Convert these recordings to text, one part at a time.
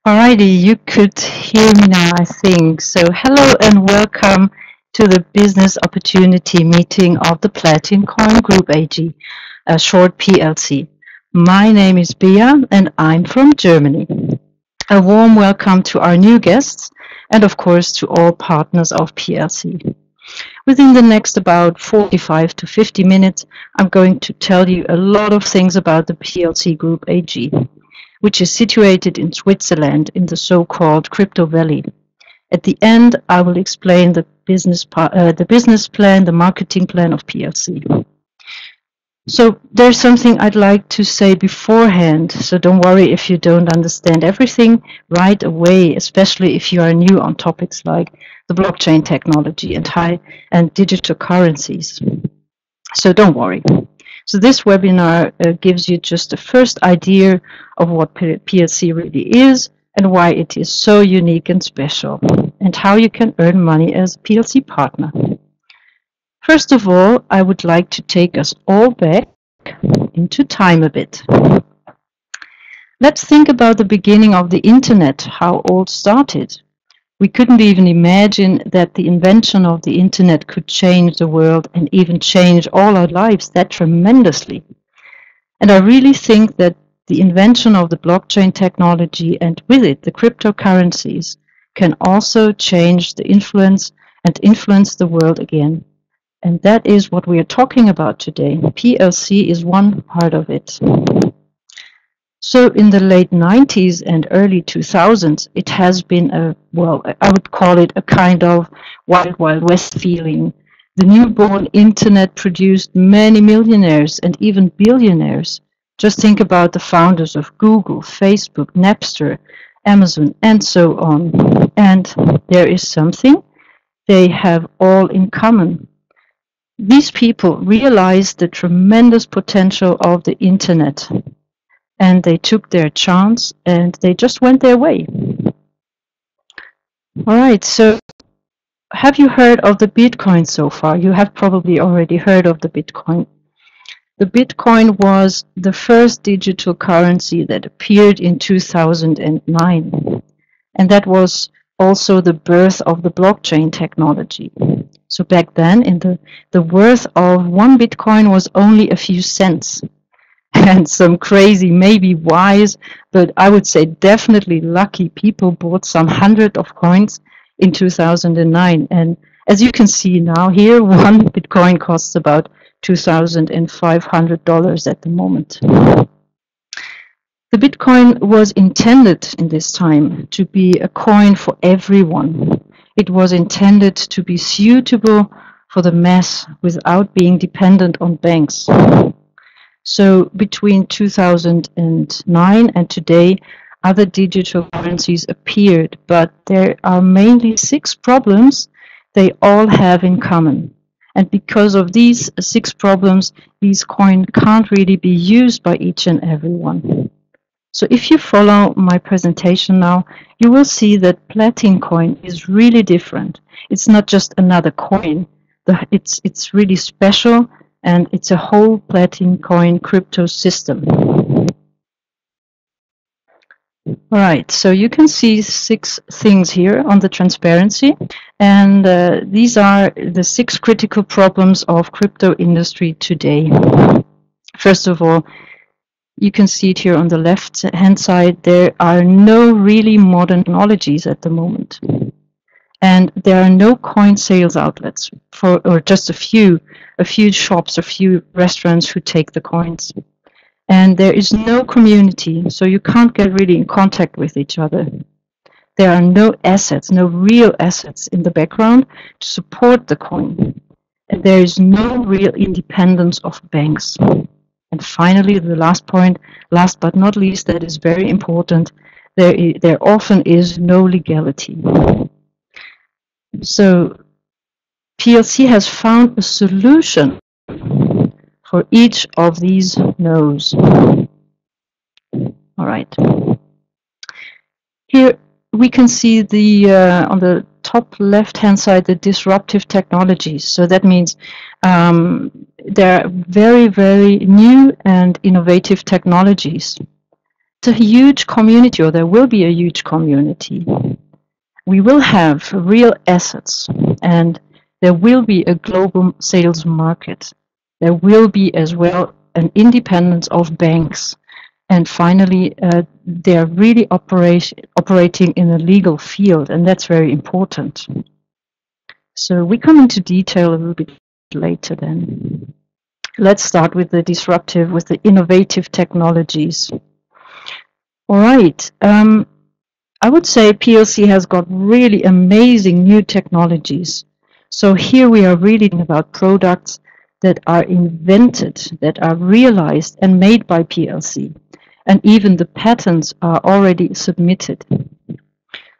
Alrighty, you could hear me now, I think. So, hello and welcome to the business opportunity meeting of the Platincoin Group AG, a short PLC. My name is Bea and I'm from Germany. A warm welcome to our new guests and, of course, to all partners of PLC. Within the next about 45 to 50 minutes, I'm going to tell you a lot of things about the PLC Group AG, which is situated in Switzerland in the so-called Crypto Valley. At the end, I will explain the business plan, the marketing plan of PLC. So there's something I'd like to say beforehand, so don't worry if you don't understand everything right away, especially if you are new on topics like the blockchain technology and high and digital currencies. So don't worry. So this webinar gives you just a first idea of what PLC really is and why it is so unique and special, and how you can earn money as a PLC partner. First of all, I would like to take us all back into time a bit. Let's think about the beginning of the internet, how all started. We couldn't even imagine that the invention of the internet could change the world and even change all our lives that tremendously. And I really think that the invention of the blockchain technology and with it the cryptocurrencies can also change the influence the world again. And that is what we are talking about today. PLC is one part of it. So in the late 90s and early 2000s, it has been I would call it a kind of wild, wild west feeling. The newborn internet produced many millionaires and even billionaires. Just think about the founders of Google, Facebook, Napster, Amazon, and so on. And there is something they have all in common. These people realized the tremendous potential of the internet, and they took their chance and they just went their way. All right, so have you heard of the Bitcoin so far? You have probably already heard of the Bitcoin. The Bitcoin was the first digital currency that appeared in 2009, and that was also the birth of the blockchain technology. So back then, the worth of one Bitcoin was only a few cents. And some crazy, maybe wise, but I would say definitely lucky people bought some hundred of coins in 2009. And as you can see now here, one Bitcoin costs about $2,500 at the moment. The Bitcoin was intended in this time to be a coin for everyone. It was intended to be suitable for the mass without being dependent on banks. So between 2009 and today, other digital currencies appeared, but there are mainly 6 problems they all have in common. And because of these 6 problems, these coins can't really be used by each and everyone. So if you follow my presentation now, you will see that Platincoin is really different. It's not just another coin. It's really special, and it's a whole Platincoin crypto system. All right, so you can see 6 things here on the transparency, and these are the 6 critical problems of crypto industry today. First of all, you can see it here on the left-hand side, there are no really modern technologies at the moment. And there are no coin sales outlets, or just a few shops, a few restaurants who take the coins. And there is no community, so you can't get really in contact with each other. There are no assets, no real assets in the background to support the coin. And there is no real independence of banks. And finally, the last point, last but not least, that is very important, there often is no legality. So PLC has found a solution for each of these no's. All right. Here we can see on the top left-hand side, the disruptive technologies. So that means there are very, very new and innovative technologies. It's a huge community, or there will be a huge community. We will have real assets, and there will be a global sales market. There will be as well an independence of banks. And finally, they're really operating in a legal field, and that's very important. So we come into detail a little bit later then. Let's start with the disruptive, with the innovative technologies. All right. I would say PLC has got really amazing new technologies. So here we are reading about products that are invented, that are realized and made by PLC. And even the patents are already submitted.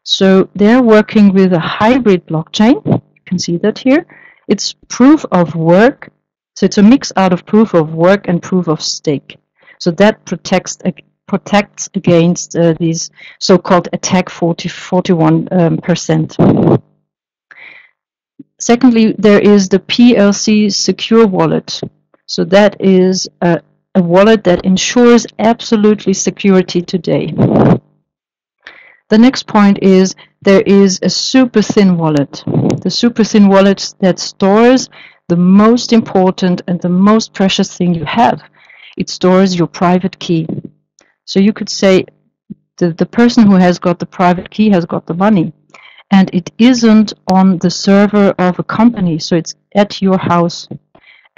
So they're working with a hybrid blockchain. You can see that here. It's proof of work. So it's a mix out of proof of work and proof of stake. So that protects against these so-called attack 41%. Secondly, there is the PLC Secure Wallet. So that is a wallet that ensures absolutely security today. The next point is there is a super thin wallet. The super thin wallet that stores the most important and the most precious thing you have. It stores your private key. So you could say the person who has got the private key has got the money. And it isn't on the server of a company, so it's at your house.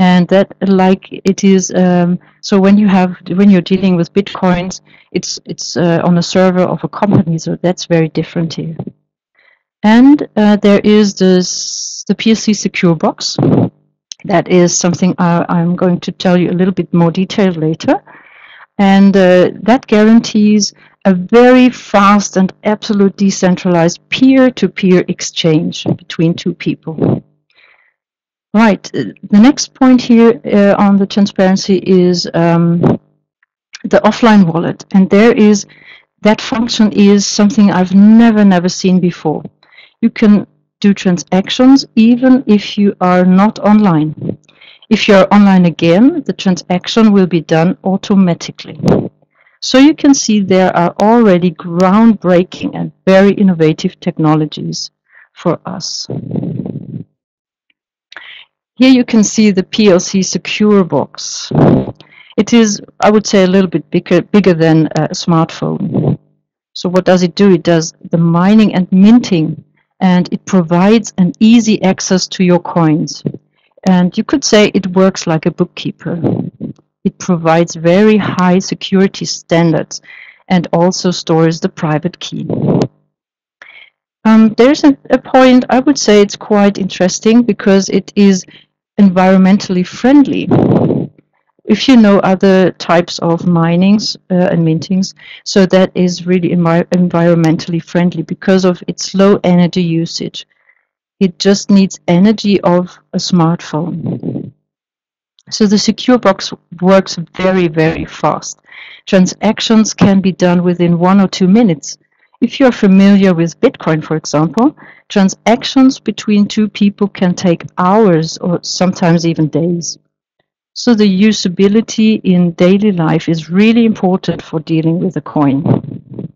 And that, like it is, so when you're dealing with bitcoins, it's on a server of a company, so that's very different here. And there is the PLC Secure Box. That is something I'm going to tell you a little bit more detail later. And that guarantees a very fast and absolute decentralized peer-to-peer exchange between two people. Right, the next point here on the transparency is the offline wallet. And that function is something I've never seen before. You can do transactions even if you are not online. If you are online again, the transaction will be done automatically. So you can see there are already groundbreaking and very innovative technologies for us. Here you can see the PLC Secure Box. It is, I would say, a little bit bigger than a smartphone. So what does it do? It does the mining and minting, and it provides an easy access to your coins. And you could say it works like a bookkeeper. It provides very high security standards and also stores the private key. There's a point, I would say it's quite interesting because it is environmentally friendly. If you know other types of minings and mintings, so that is really environmentally friendly because of its low energy usage. It just needs energy of a smartphone. So the Secure Box works very fast. Transactions can be done within 1 or 2 minutes. If you're familiar with Bitcoin, for example, transactions between two people can take hours or sometimes even days. So the usability in daily life is really important for dealing with a coin.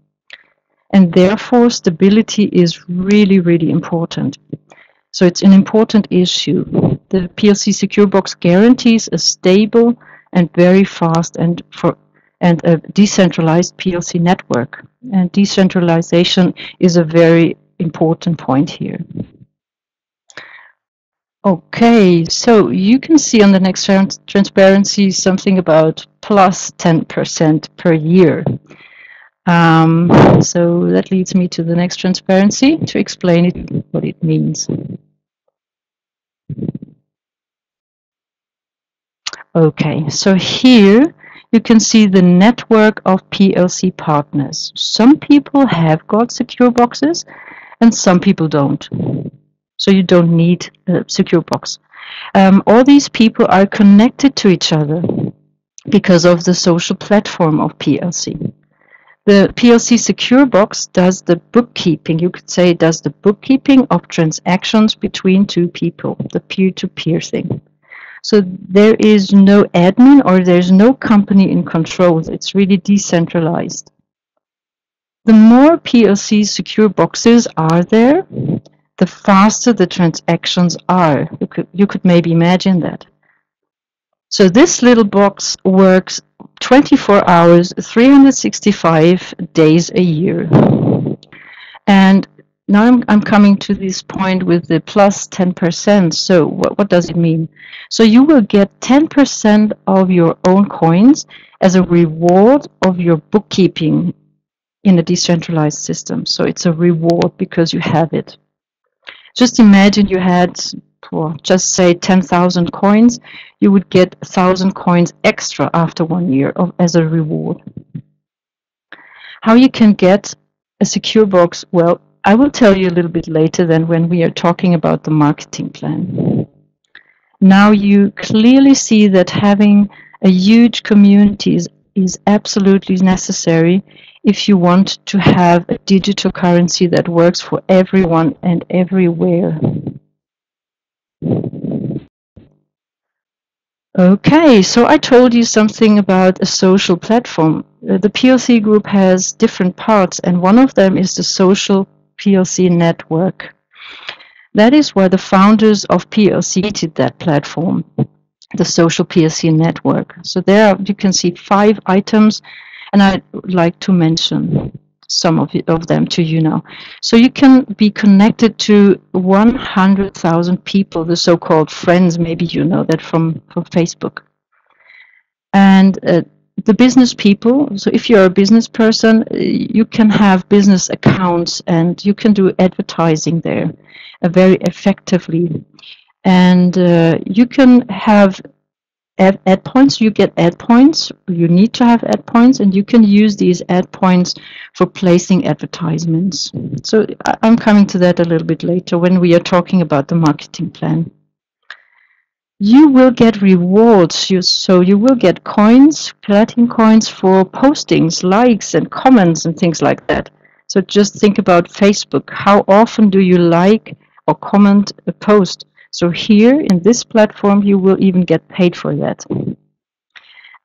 And therefore, stability is really important. So it's an important issue. The PLC Secure Box guarantees a stable and very fast and a decentralized PLC network. And decentralization is a very important point here. Okay, so you can see on the next transparency something about plus 10% per year. So that leads me to the next transparency to explain it, what it means. Okay, so here you can see the network of PLC partners. Some people have got secure boxes and some people don't. So you don't need a secure box. All these people are connected to each other because of the social platform of PLC. The PLC Secure Box does the bookkeeping, you could say it does the bookkeeping of transactions between two people, the peer-to-peer thing. So there is no admin or there's no company in control. It's really decentralized. The more PLC secure boxes are there, the faster the transactions are. You could maybe imagine that. So this little box works 24 hours, 365 days a year. And now I'm coming to this point with the plus 10%. So what does it mean? So you will get 10% of your own coins as a reward of your bookkeeping in a decentralized system. So it's a reward because you have it. Just imagine you had, well, just say 10,000 coins, you would get 1,000 coins extra after 1 year as a reward. How you can get a secure box? Well, I will tell you a little bit later than when we are talking about the marketing plan. Now you clearly see that having a huge community is absolutely necessary if you want to have a digital currency that works for everyone and everywhere. Okay, so I told you something about a social platform. The PLC Group has different parts, and one of them is the social PLC network. That is why the founders of PLC created that platform, the social PLC network. So there you can see 5 items, and I'd like to mention some of them to you now. So you can be connected to 100,000 people, the so-called friends, maybe you know that from Facebook. And the business people, so if you're a business person, you can have business accounts and you can do advertising there very effectively. And you can have ad points. You get ad points. You need to have ad points, and you can use these ad points for placing advertisements. So I'm coming to that a little bit later when we are talking about the marketing plan. You will get rewards. So you will get coins, Platin coins for postings, likes, and comments, and things like that. So just think about Facebook. How often do you like or comment a post? So here in this platform, you will even get paid for that.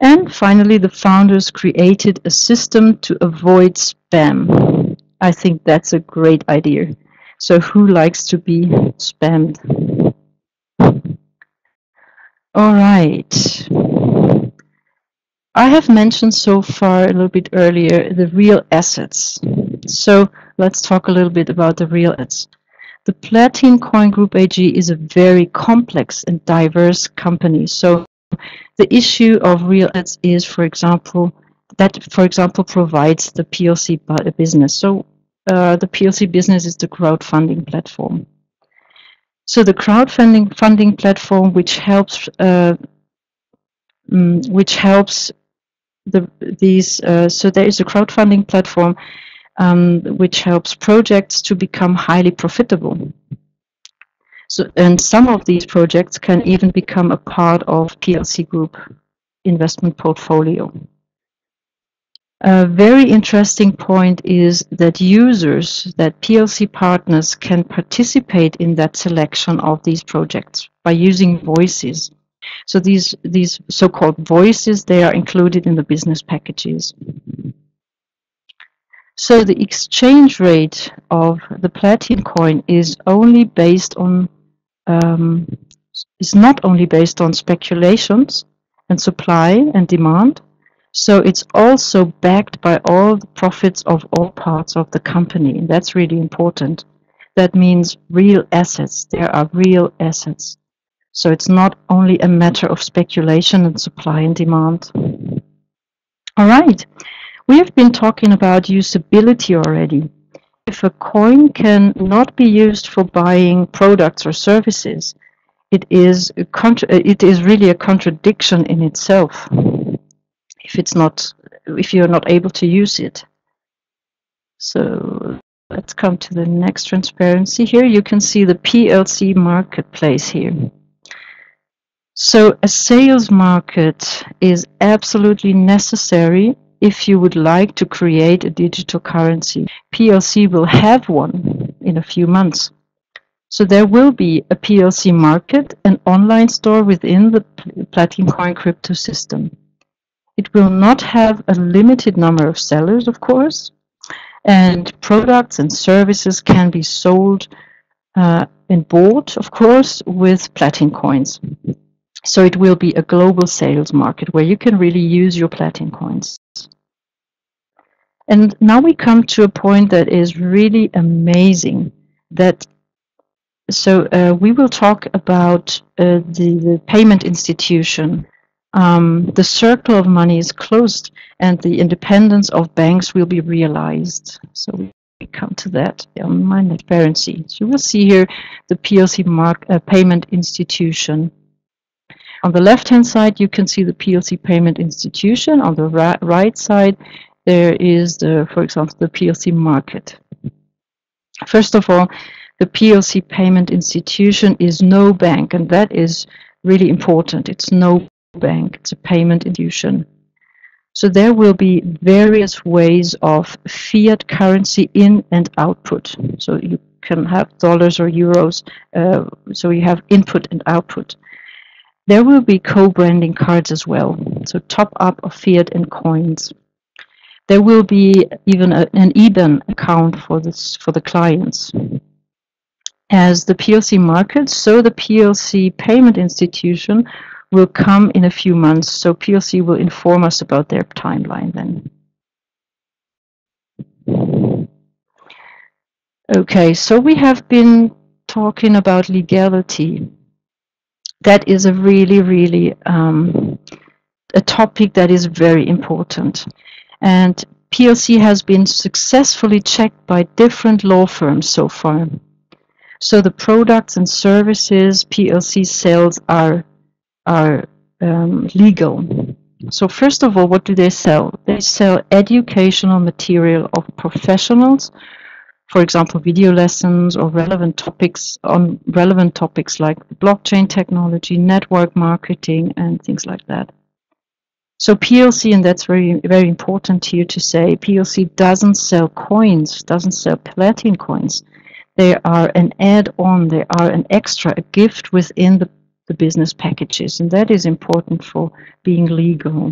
And finally, the founders created a system to avoid spam. I think that's a great idea. So who likes to be spammed? All right. I have mentioned so far a little bit earlier the real assets. So let's talk a little bit about the real assets. The Platincoin Group AG is a very complex and diverse company. So the issue of real assets is, for example, provides the PLC business. So the PLC business is the crowdfunding platform. So the crowdfunding platform, which helps so there is a crowdfunding platform which helps projects to become highly profitable. So, and some of these projects can even become a part of PLC Group investment portfolio. A very interesting point is that PLC partners can participate in that selection of these projects by using voices. So these so-called voices, they are included in the business packages. So the exchange rate of the Platincoin is only based on is not only based on speculations and supply and demand. So it's also backed by all the profits of all parts of the company, and that's really important. That means real assets. There are real assets. So it's not only a matter of speculation and supply and demand. All right. We have been talking about usability already. If a coin can not be used for buying products or services, it is really a contradiction in itself if you're not able to use it. So let's come to the next transparency. Here you can see the PLC Marketplace here. So a sales market is absolutely necessary if you would like to create a digital currency. PLC will have one in a few months. So there will be a PLC market, an online store within the Platincoin crypto system. It will not have a limited number of sellers, of course, And products and services can be sold and bought, of course, with Platincoins. So it will be a global sales market where you can really use your Platincoins. And now we come to a point that is really amazing. We will talk about the payment institution. The circle of money is closed, and the independence of banks will be realized. So we come to that on my transparency. So you will see here the PLC payment institution. On the left-hand side, you can see the PLC payment institution. On the right side, there is, for example, the PLC market. First of all, the PLC payment institution is no bank, and that is really important. It's no bank, it's a payment institution. So there will be various ways of fiat currency in and output. So you can have dollars or euros, so you have input and output. There will be co-branding cards as well, so top up of fiat and coins. There will be even an IBAN account for the clients. As the PLC market, so the PLC payment institution will come in a few months. So PLC will inform us about their timeline then. Okay, so we have been talking about legality. That is a really a topic that is very important. And PLC has been successfully checked by different law firms so far. So the products and services PLC sells are legal. So first of all, what do they sell? They sell educational material of professionals, for example, video lessons or relevant topics like blockchain technology, network marketing, and things like that. So PLC, and that's very important here to say, PLC doesn't sell coins, doesn't sell Platin coins. They are an add-on, they are an extra, a gift within the business packages, and that is important for being legal.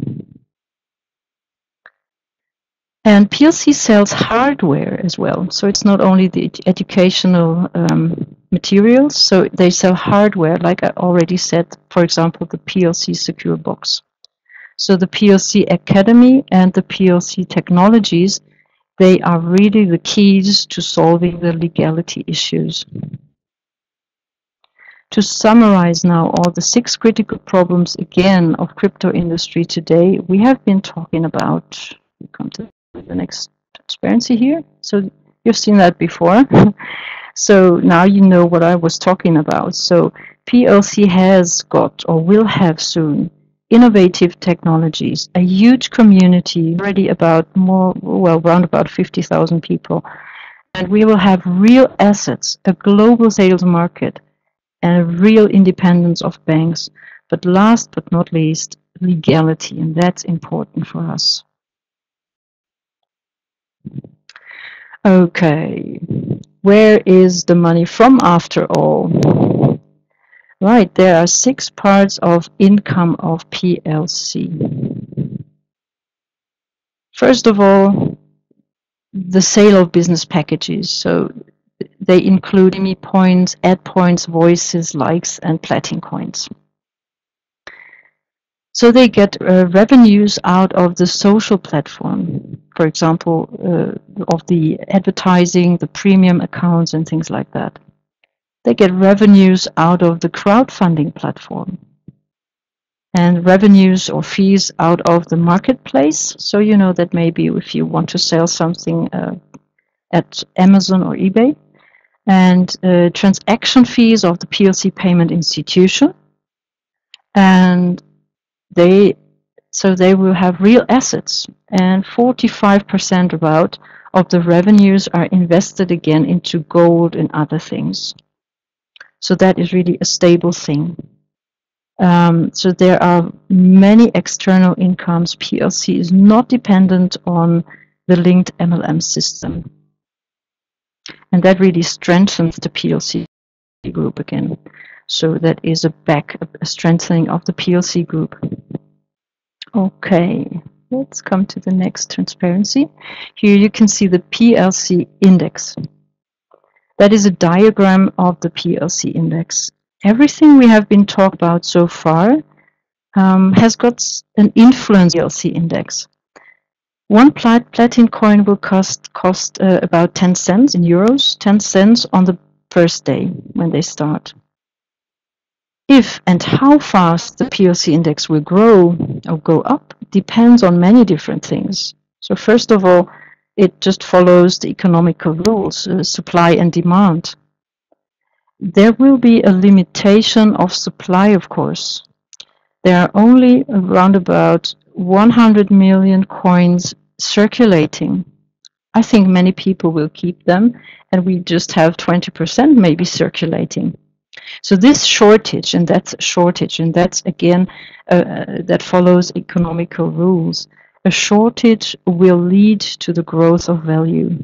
And PLC sells hardware as well, so it's not only the educational materials, so they sell hardware, like I already said, for example, the PLC Secure Box. So the PLC Academy and the PLC Technologies, they are really the keys to solving the legality issues. To summarize now all the 6 critical problems again of crypto industry today, we have been talking about, come to the next transparency here. So you've seen that before. So now you know what I was talking about. So PLC has got or will have soon innovative technologies, a huge community, already around about 50,000 people. And we will have real assets, a global sales market, and a real independence of banks. But last but not least, legality, and that's important for us. Okay, where is the money from after all? Right, there are 6 parts of income of PLC. First of all, the sale of business packages. So they include IMI points, ad points, voices, likes, and Platin coins. So they get revenues out of the social platform, for example, of the advertising, the premium accounts, and things like that. They get revenues out of the crowdfunding platform and revenues or fees out of the marketplace. So you know that maybe if you want to sell something at Amazon or eBay, and transaction fees of the PLC payment institution, and they will have real assets, and 45% about of the revenues are invested again into gold and other things. So that is really a stable thing. So there are many external incomes. PLC is not dependent on the linked MLM system. And that really strengthens the PLC group again. So that is a strengthening of the PLC group. Okay, Let's come to the next transparency. Here you can see the PLC Index. That is a diagram of the PLC Index. Everything we have been talking about so far has got an influence on the PLC Index. One Platincoin will cost about 10 cents in euros, 10 cents on the first day when they start. If and how fast the PLC Index will grow or go up depends on many different things. So first of all, it just follows the economical rules, supply and demand. There will be a limitation of supply, of course. There are only around about 100 million coins circulating. I think many people will keep them, and we just have 20% maybe circulating. So this shortage, and that's again, that follows economical rules. A shortage will lead to the growth of value.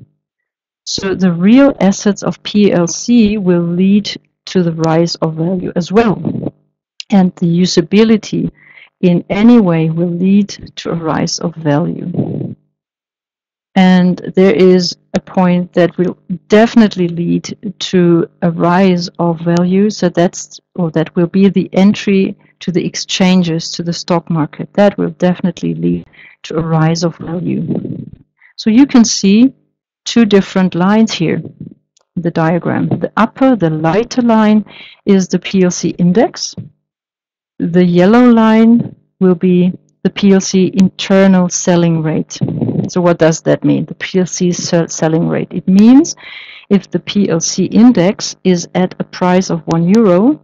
So the real assets of PLC will lead to the rise of value as well. And the usability in any way will lead to a rise of value. And there is a point that will definitely lead to a rise of value. So that will be the entry to the exchanges, to the stock market. That will definitely lead to a rise of value. So you can see two different lines here in the diagram. The upper, the lighter line is the PLC index. The yellow line will be the PLC internal selling rate. So what does that mean? The PLC selling rate. It means if the PLC index is at a price of €1,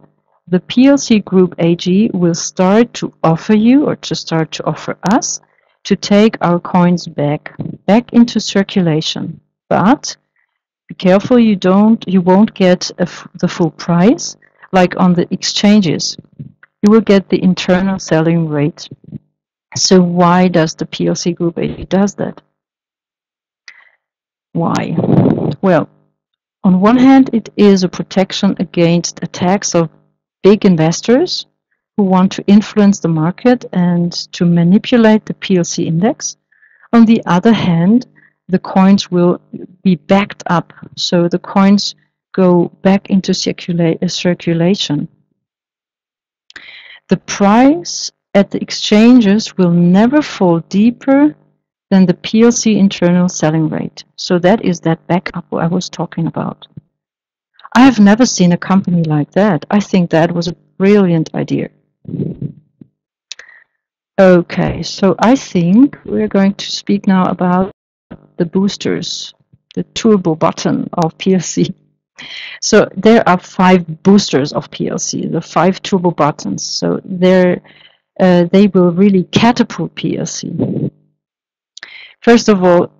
the PLC Group AG will start to offer you, or to start to offer us, to take our coins back into circulation. But be careful, you won't get the full price like on the exchanges. You will get the internal selling rate. So why does the PLC Group AG does that? Why? Well, on one hand, it is a protection against attacks of big investors who want to influence the market and to manipulate the PLC index. On the other hand, the coins will be backed up, so the coins go back into circulation. The price at the exchanges will never fall deeper than the PLC internal selling rate. So that is that backup I was talking about. I have never seen a company like that. I think that was a brilliant idea. Okay, so I think we're going to speak now about the boosters, the turbo button of PLC. So there are 5 boosters of PLC, the 5 turbo buttons. So they will really catapult PLC. First of all,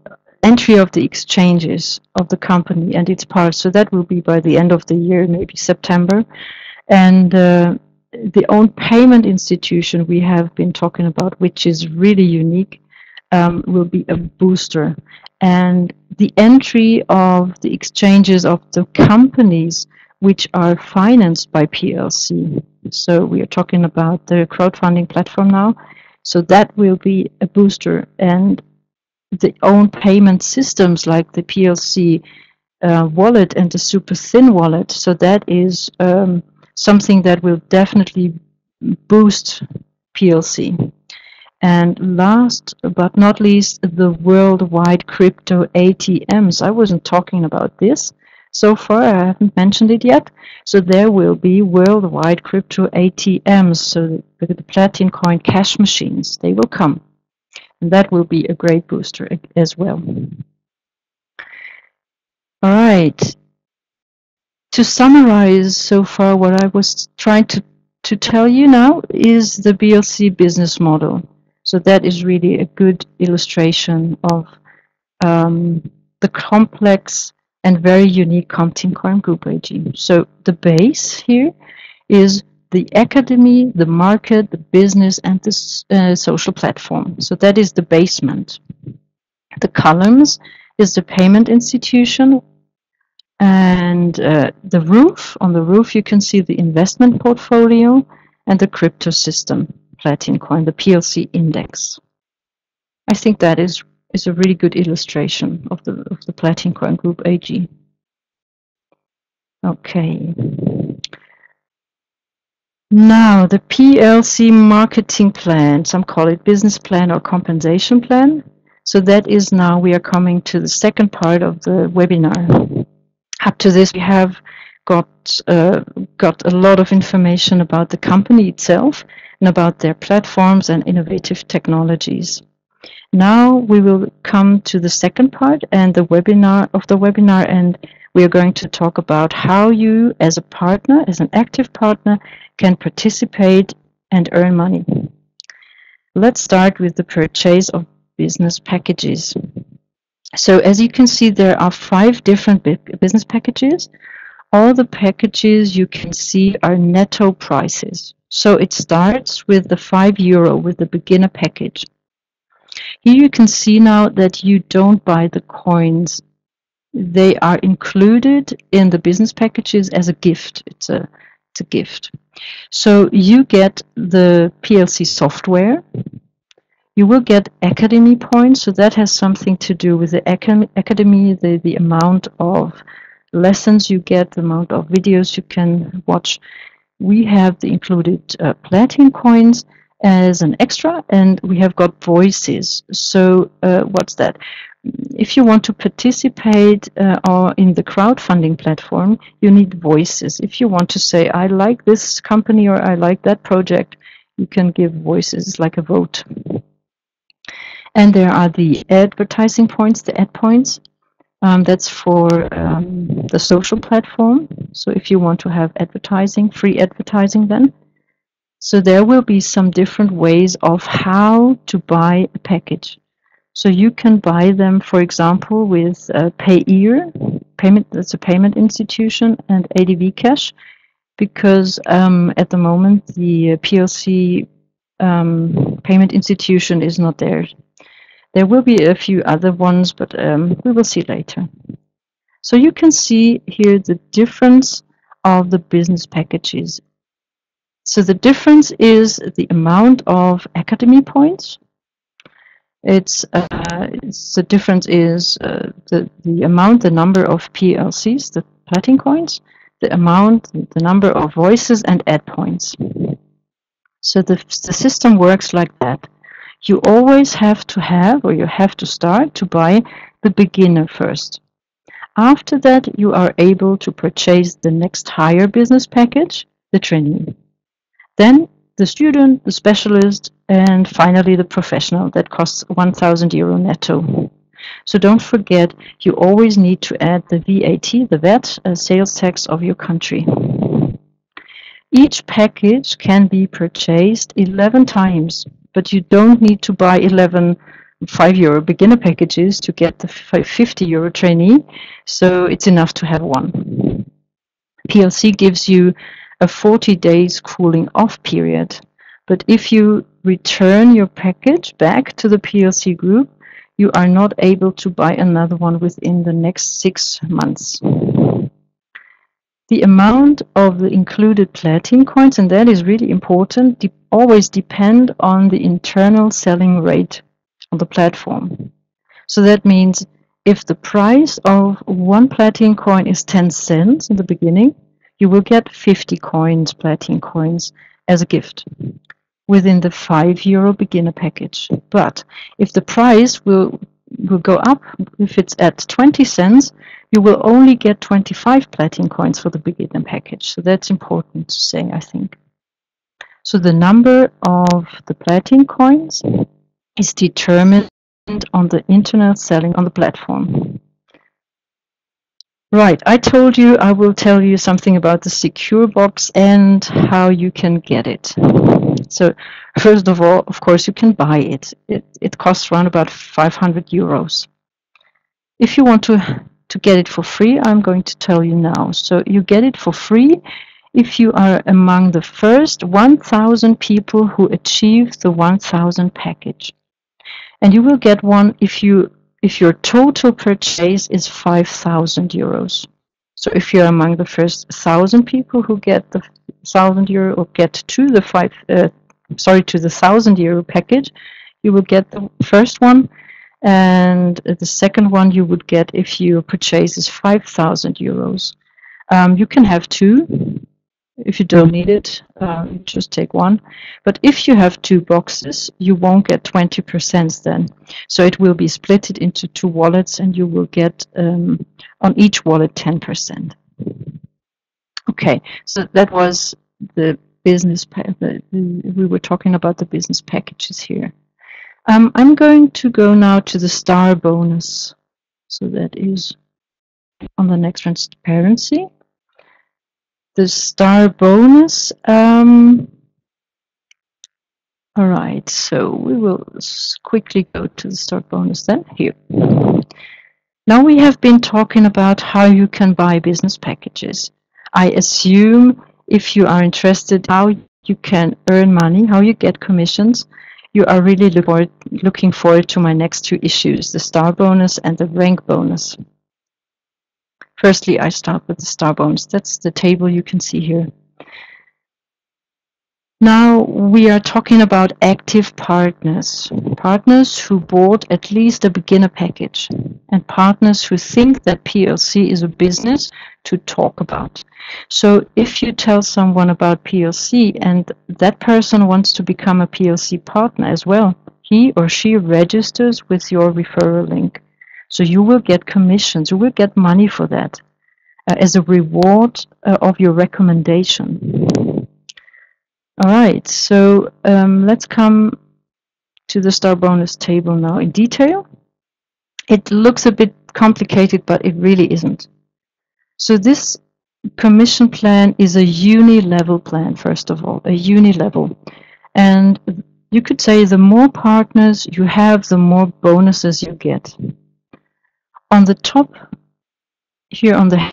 entry of the exchanges of the company and its parts. So that will be by the end of the year, maybe September. And the own payment institution we have been talking about, which is really unique, will be a booster. And the entry of the exchanges of the companies which are financed by PLC. So we are talking about the crowdfunding platform now. So that will be a booster. And the own payment systems like the PLC wallet and the super thin wallet. So that is something that will definitely boost PLC. And last but not least, the worldwide crypto ATMs. I wasn't talking about this so far. I haven't mentioned it yet. So there will be worldwide crypto ATMs. So the Platincoin cash machines, they will come. And that will be a great booster as well. All right. To summarize so far, what I was trying to tell you now is the PLC business model. So that is really a good illustration of the complex and very unique Platincoin Group AG. So the base here is the academy, the market, the business, and the social platform. So that is the basement. The columns is the payment institution, and the roof. On the roof you can see the investment portfolio and the crypto system, Platincoin, the PLC index. I think that is a really good illustration of the Platincoin Group AG. Okay. Now the PLC marketing plan, some call it business plan or compensation plan. So that is now we are coming to the second part of the webinar. Up to this we have got a lot of information about the company itself and about their platforms and innovative technologies. Now we will come to the second part and the webinar, and we are going to talk about how you as a partner, as an active partner, can participate and earn money. Let's start with the purchase of business packages. So as you can see, there are 5 different business packages. All the packages you can see are netto prices. So it starts with the €5 with the beginner package. Here you can see now that you don't buy the coins. They are included in the business packages as a gift. It's a gift. So you get the PLC software. You will get academy points. So that has something to do with the academy, the amount of lessons you get, the amount of videos you can watch. We have the included Platin coins as an extra, and we have got voices. So what's that? If you want to participate in the crowdfunding platform, you need voices. If you want to say, I like this company or I like that project, you can give voices like a vote. And there are the advertising points, the ad points. That's for the social platform. So if you want to have advertising, free advertising then. So there will be some different ways of how to buy a package. So you can buy them, for example, with Payeer, that's a payment institution, and ADV Cash, because at the moment the PLC payment institution is not there. There will be a few other ones, but we will see later. So you can see here the difference of the business packages. So the difference is the amount of academy points. The difference is the amount, the number of PLCs, the Platin coins, the amount, the number of voices and ad points. So the system works like that. You always have to have, or you have to start to buy the beginner first. After that, you are able to purchase the next higher business package, the trainee. Then the student, the specialist, and finally the professional. That costs €1,000 netto. So don't forget, you always need to add the VAT, the VAT, sales tax of your country. Each package can be purchased 11 times, but you don't need to buy 11 €5 beginner packages to get the €50 trainee, so it's enough to have one. PLC gives you a 40 days cooling off period, but if you return your package back to the PLC group, you are not able to buy another one within the next 6 months. The amount of the included Platin coins, and that is really important, always depend on the internal selling rate on the platform. So that means if the price of one Platin coin is 10 cents in the beginning, you will get 50 coins, Platin coins, as a gift within the €5 beginner package. But if the price will go up, if it's at 20 cents, you will only get 25 Platin coins for the beginner package. So that's important to say, I think. So the number of the Platin coins is determined on the internal selling on the platform. Right, I told you I will tell you something about the Secure Box and how you can get it. So first of all, of course, you can buy it. It costs around about €500. If you want to get it for free, I'm going to tell you now. So you get it for free if you are among the first 1,000 people who achieve the 1,000 package. And you will get one if your total purchase is €5,000. So if you're among the first 1,000 people who get the €1,000 or get to the €1,000 package, you will get the first one, and the second one you would get if your purchase is 5,000 euros. You can have two. If you don't need it, you just take one. But if you have two boxes, you won't get 20% then. So it will be split into two wallets, and you will get on each wallet 10%. Okay, so that was the business. We were talking about the business packages here. I'm going to go now to the star bonus. So that is on the next transparency. The star bonus. All right, so we will quickly go to the star bonus then. Here. Now we have been talking about how you can buy business packages. I assume if you are interested how you can earn money, how you get commissions, you are really looking forward to my next two issues, the star bonus and the rank bonus. Firstly, I start with the star bonus. That's the table you can see here. Now we are talking about active partners, partners who bought at least a beginner package, and partners who think that PLC is a business to talk about. So if you tell someone about PLC and that person wants to become a PLC partner as well, he or she registers with your referral link. So you will get commissions, you will get money for that as a reward of your recommendation. All right, so let's come to the star bonus table now in detail. It looks a bit complicated, but it really isn't. So this commission plan is a uni-level plan, first of all, a uni-level. And you could say the more partners you have, the more bonuses you get. On the top here on the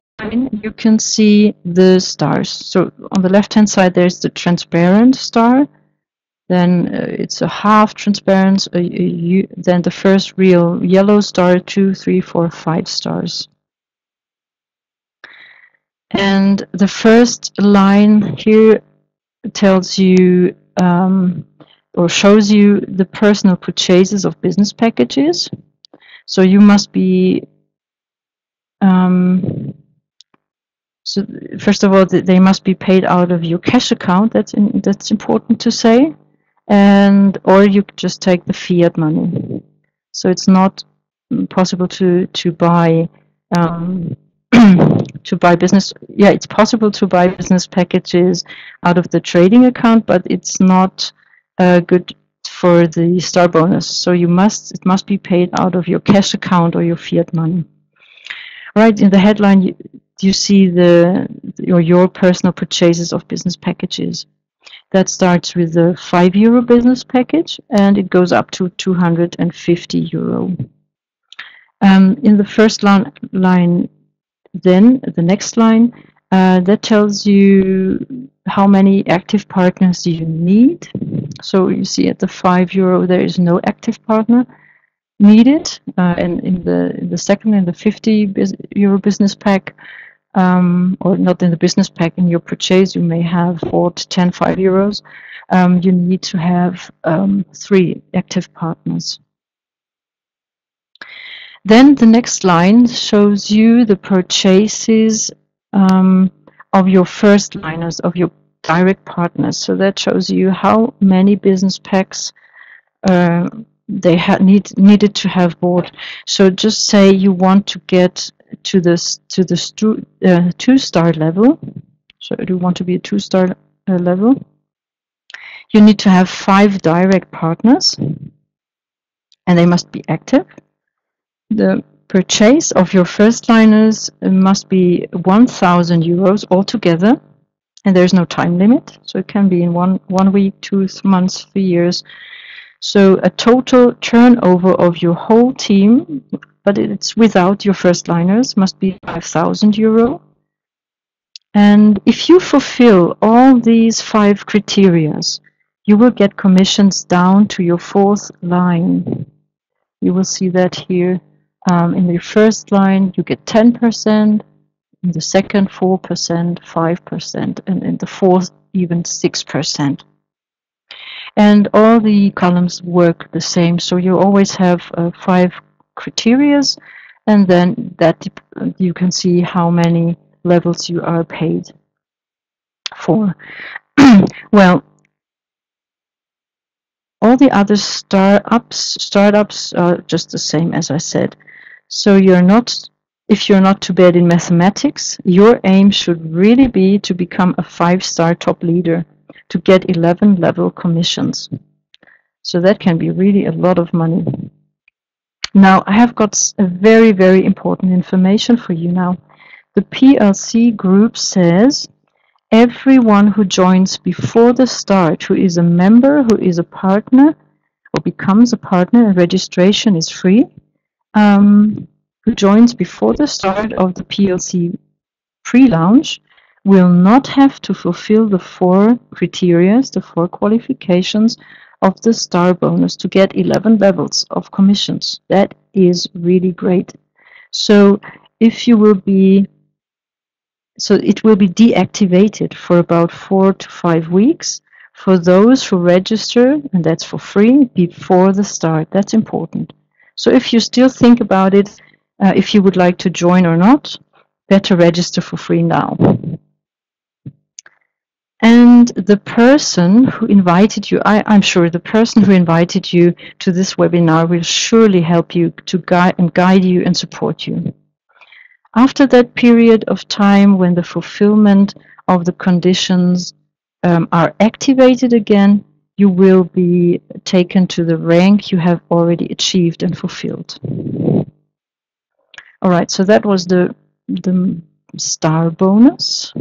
you can see the stars. So on the left-hand side, there's the transparent star. Then it's a half transparent. Then the first real yellow star, 2, 3, 4, 5 stars. And the first line here tells you or shows you the personal purchases of business packages. So you must be so first of all, they must be paid out of your cash account. That's important to say, or you just take the fiat money. So it's not possible to buy to buy business. Yeah, it's possible to buy business packages out of the trading account, but it's not good for the star bonus. So it must be paid out of your cash account or your fiat money. Right in the headline, you see your personal purchases of business packages. That starts with a €5 business package, and it goes up to €250. In the first line, then the next line, that tells you how many active partners you need. So you see at the €5 there is no active partner needed, and in the second and the €50 business pack, or not in the business pack, in your purchase you may have bought 10 €5. You need to have 3 active partners. Then the next line shows you the purchases of your first liners, of your direct partners. So that shows you how many business packs they needed to have bought. So just say you want to get to the 2-star level. So you want to be a 2-star level. You need to have 5 direct partners, and they must be active. The purchase of your first liners must be €1,000 altogether, and there's no time limit. So it can be in one week, 2 months, 3 years. So a total turnover of your whole team, but it's without your first liners, must be €5,000. And if you fulfill all these 5 criteria, you will get commissions down to your 4th line. You will see that here. In the first line, you get 10%, in the second 4%, 5%, and in the fourth even 6%. And all the columns work the same. So you always have 5 criterias, and then that you can see how many levels you are paid for. Well, all the other startups are just the same as I said. So if you're not too bad in mathematics, your aim should really be to become a 5-star top leader, to get 11 level commissions. So that can be really a lot of money. Now, I have got a very, very important information for you now. The PLC Group says everyone who joins before the start, who is a member, who is a partner, or becomes a partner, and registration is free, who joins before the start of the PLC pre-launch will not have to fulfill the 4 criteria, the 4 qualifications of the star bonus to get 11 levels of commissions. That is really great. So it will be deactivated for about 4 to 5 weeks for those who register, and that's for free, before the start. That's important. So if you still think about it, if you would like to join or not, better register for free now. And the person who invited you, I'm sure the person who invited you to this webinar will surely help you to guide you and support you. After that period of time when the fulfillment of the conditions are activated again, you will be taken to the rank you have already achieved and fulfilled. All right, so that was the star bonus.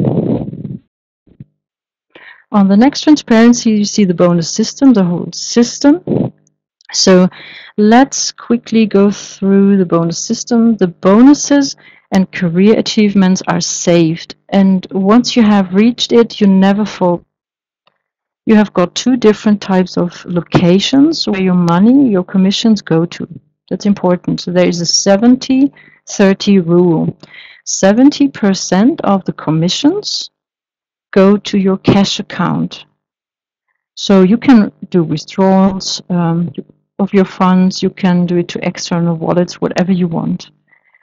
On the next transparency, you see the bonus system, the whole system. So let's quickly go through the bonus system. The bonuses and career achievements are saved, and once you have reached it, you never fall. You have got 2 different types of locations where your money, your commissions go to. That's important. So there is a 70-30 rule. 70% of the commissions go to your cash account. So you can do withdrawals of your funds, you can do it to external wallets, whatever you want.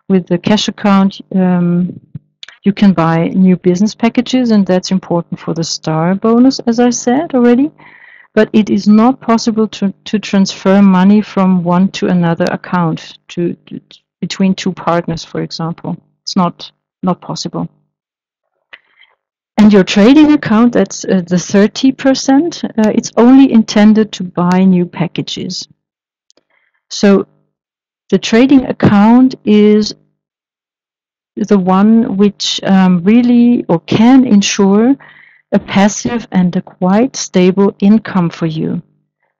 With the cash account, you can buy new business packages, and that's important for the star bonus, as I said already. But it is not possible to transfer money from one to another account between 2 partners, for example. It's not possible. And your trading account, that's the 30%, it's only intended to buy new packages. So the trading account is the one which really or can ensure a passive and a quite stable income for you,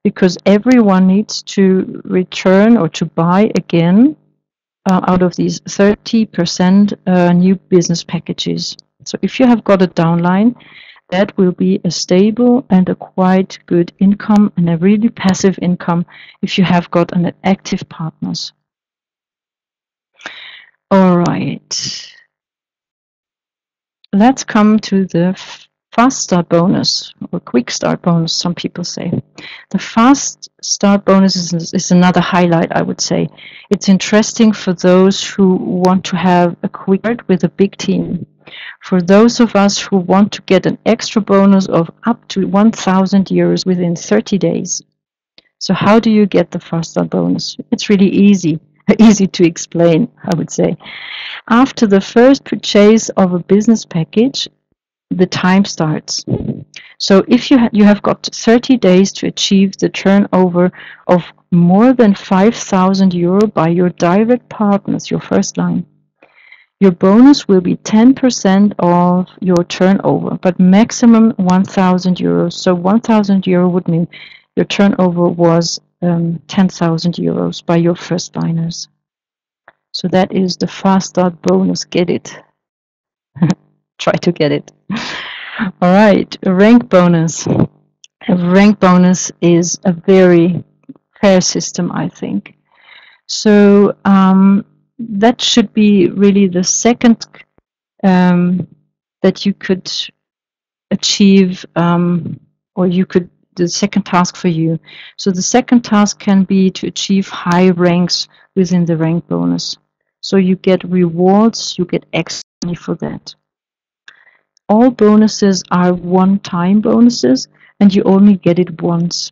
because everyone needs to return or to buy again out of these 30% new business packages. So if you have got a downline, that will be a stable and a quite good income, and a really passive income if you have got an active partners. All right. Let's come to the fast start bonus, or quick start bonus, some people say. The fast start bonus is another highlight, I would say. It's interesting for those who want to have a quick start with a big team. For those of us who want to get an extra bonus of up to 1,000 euros within 30 days. So how do you get the fast start bonus? It's really easy to explain, I would say. After the first purchase of a business package, the time starts. So if you have got 30 days to achieve the turnover of more than 5,000 euro by your direct partners, your first line, your bonus will be 10% of your turnover, but maximum 1,000 euros. So 1,000 euro would mean your turnover was 10,000 euros by your first liners. So that is the fast start bonus. Get it? Try to get it. All right, a rank bonus. A rank bonus is a very fair system, I think. So that should be really the second that you could achieve, or you could the second task for you. So the second task can be to achieve high ranks within the rank bonus. So you get rewards, you get extra money for that. All bonuses are one-time bonuses, and you only get it once.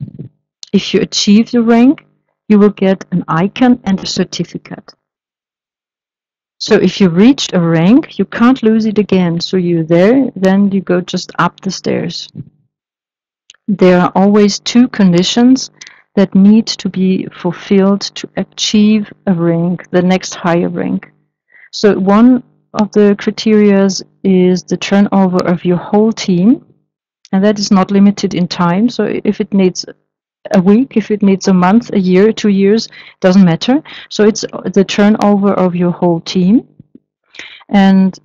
If you achieve the rank, you will get an icon and a certificate. So if you reached a rank, you can't lose it again. So you're there, then you go just up the stairs. There are always two conditions that need to be fulfilled to achieve a rank, the next higher rank. So one of the criteria is the turnover of your whole team, and that is not limited in time. So if it needs a week, if it needs a month, a year, 2 years, doesn't matter. So it's the turnover of your whole team. And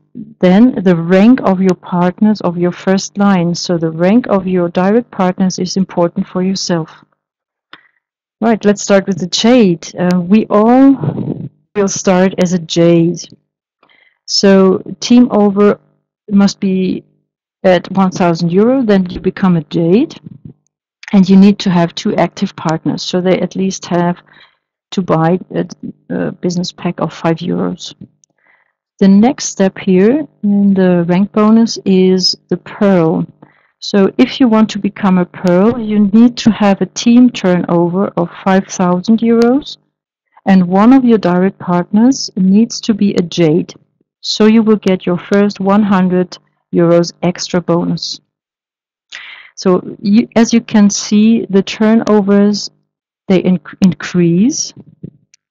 then the rank of your partners of your first line. So the rank of your direct partners is important for yourself. Right, let's start with the jade. We all will start as a jade. So team over must be at 1,000 euro, then you become a jade. And you need to have 2 active partners, so they at least have to buy a business pack of 5 euros. The next step here in the rank bonus is the pearl. So if you want to become a pearl, you need to have a team turnover of 5,000 euros, and one of your direct partners needs to be a jade. So you will get your first 100 euros extra bonus. So as you can see, the turnovers, they increase,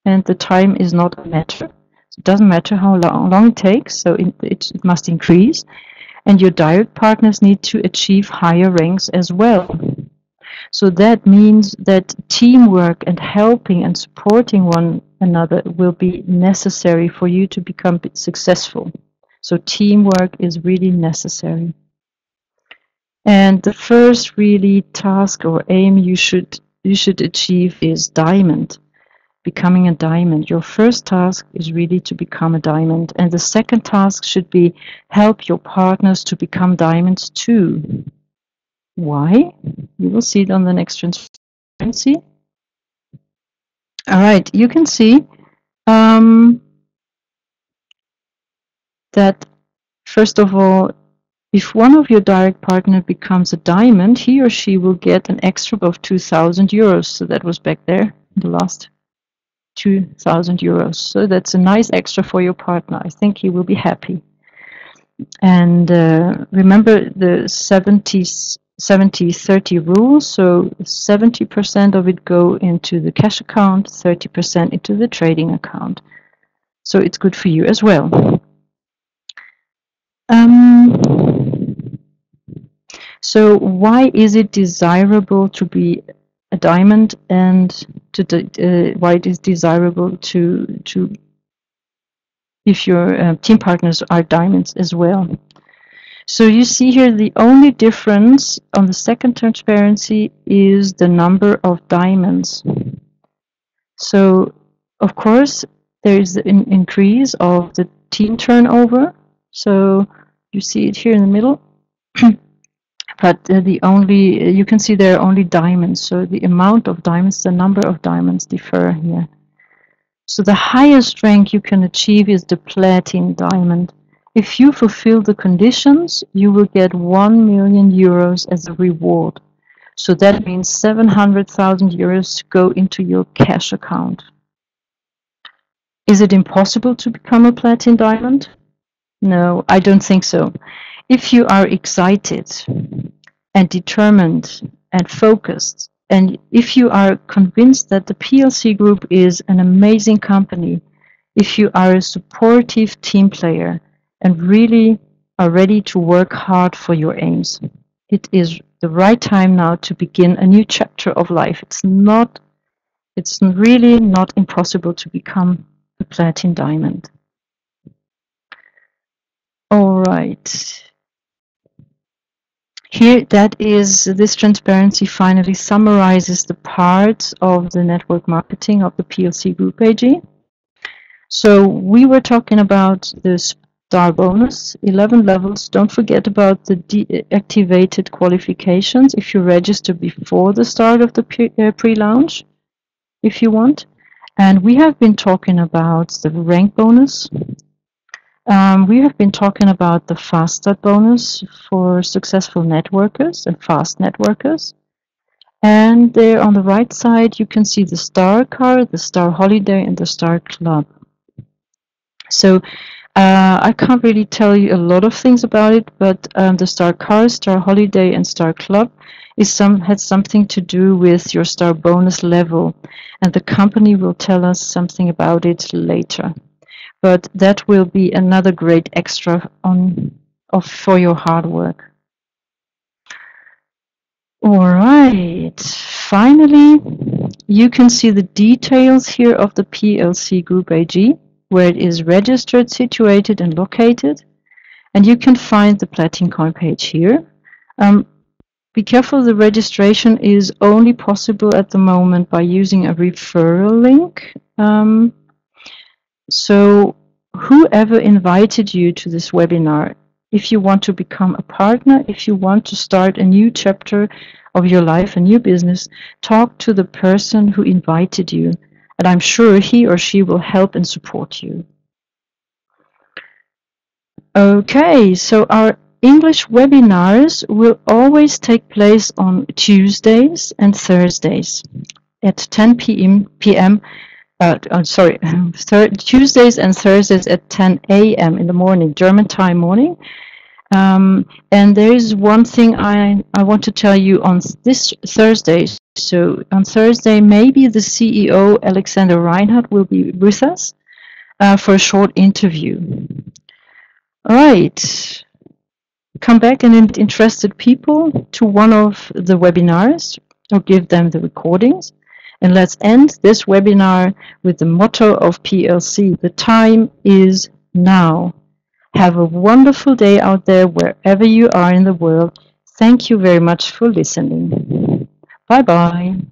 and the time is not a matter. It doesn't matter how long it takes, so it must increase. And your direct partners need to achieve higher ranks as well. So that means that teamwork and helping and supporting one another will be necessary for you to become successful. So teamwork is really necessary. And the first really task or aim you should achieve is diamond, becoming a diamond. Your first task is really to become a diamond, and the second task should be help your partners to become diamonds too. Why? You will see it on the next transparency. All right, you can see that first of all, if one of your direct partner becomes a diamond, he or she will get an extra of 2,000 euros. So that was back there, the last 2,000 euros. So that's a nice extra for your partner. I think he will be happy. And remember the 70-30 rule. So 70% of it go into the cash account, 30% into the trading account. So it's good for you as well. So why is it desirable to be a diamond, and why it is desirable to if your team partners are diamonds as well? So you see here the only difference on the second transparency is the number of diamonds. So of course there is an increase of the team turnover. So you see it here in the middle. But you can see there are only diamonds. So the amount of diamonds, the number of diamonds differ here. So the highest rank you can achieve is the platinum diamond. If you fulfill the conditions, you will get 1 million euros as a reward. So that means 700,000 euros go into your cash account. Is it impossible to become a platinum diamond? No, I don't think so. If you are excited and determined and focused, and if you are convinced that the PLC Group is an amazing company, if you are a supportive team player and really are ready to work hard for your aims, it is the right time now to begin a new chapter of life. It's really not impossible to become a platinum diamond. All right. Here, this transparency finally summarizes the parts of the network marketing of the PLC Group AG. So we were talking about the star bonus, 11 levels. Don't forget about the deactivated qualifications if you register before the start of the pre-launch, if you want. And we have been talking about the rank bonus. We have been talking about the fast start bonus for successful networkers and fast networkers. And there on the right side, you can see the star car, the star holiday, and the star club. So I can't really tell you a lot of things about it, but the star car, star holiday, and star club had something to do with your star bonus level, and the company will tell us something about it later. But that will be another great extra for your hard work. All right, finally, you can see the details here of the PLC Group AG, where it is registered, situated, and located. And you can find the Platincoin page here. Be careful, the registration is only possible at the moment by using a referral link. So whoever invited you to this webinar, if you want to become a partner, if you want to start a new chapter of your life, a new business, talk to the person who invited you, and I'm sure he or she will help and support you. Okay, so our English webinars will always take place on Tuesdays and Thursdays at 10 p.m. Tuesdays and Thursdays at 10 a.m. in the morning, German time morning. And there is one thing I want to tell you on this Thursday. So on Thursday, maybe the CEO, Alexander Reinhardt, will be with us for a short interview. All right. Come back and invite interested people to one of the webinars or give them the recordings. And let's end this webinar with the motto of PLC. The time is now. Have a wonderful day out there wherever you are in the world. Thank you very much for listening. Bye-bye.